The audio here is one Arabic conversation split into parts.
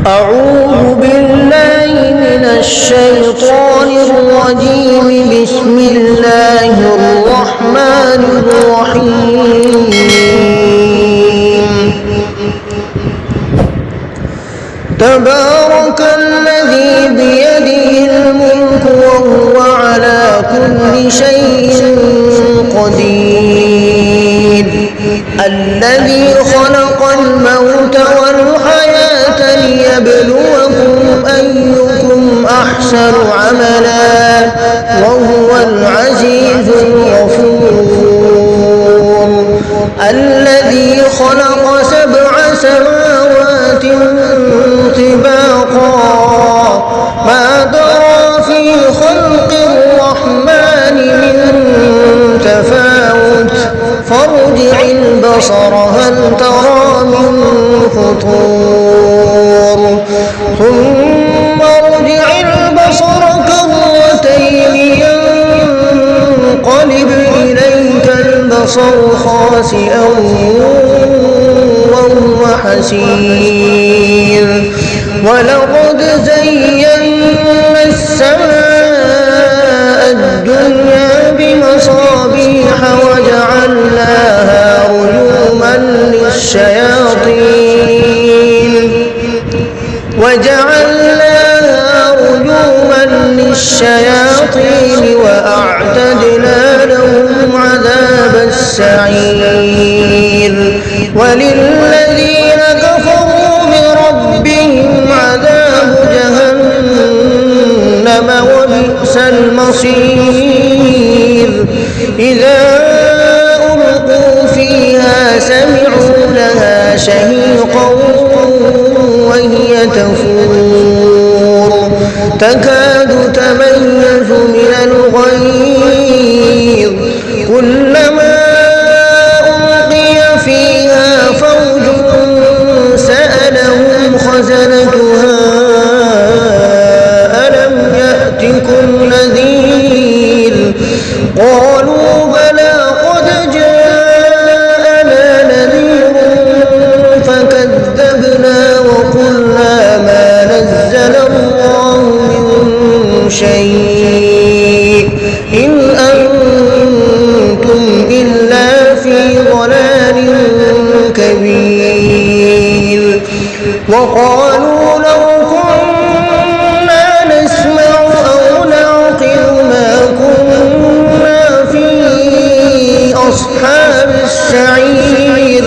أعوذ بالله من الشيطان الرجيم. بسم الله الرحمن الرحيم. تبارك الذي بيده الملك وهو على كل شيء قدير. الذي خلق الموت والحياة ليبلوكم أيكم أحسن عملا وهو العزيز الغفور. الذي خلق 7 سماوات طباقا ما ترى في خلق الرحمن من تفاوت فارجع البصر هل ترى من فطور ثم ارجع البصر كرتين ينقلب إليك البصر خاسئا وهو حسير. ولقد زينا السماء الدنيا بمصابيح وجعلناها رجوما للشياطين وأعتدنا لهم عذاب السعير. وللذين كفروا بربهم عذاب جهنم وبئس المصير. إذا ألقوا فيها سمعوا لها شهيقا وهي تفور تكاد تميز من الغيظ كلما ألقي فيها فوج سألهم خزنتها ألم يأتكم نذير قالوا بلى قد جاءنا نذير فكذبنا وقلنا ما نزل الله من شيء إن أنتم إلا في ضلال كبير. وقالوا لو كنا نسمع أو نعقل ما كنا في أصحاب السعير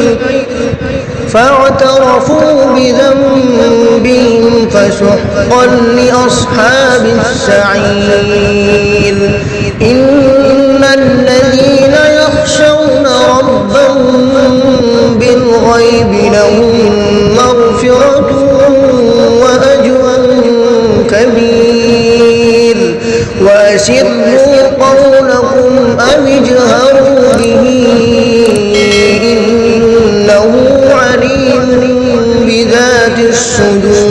فاعترفوا بذنبهم فسحقا لأصحاب السعير. إن الذين يخشون ربهم بالغيب لهم مغفرة وأجر كبير. وأسروا قولكم أو اجهروا به إنه عليم بذات الصدور.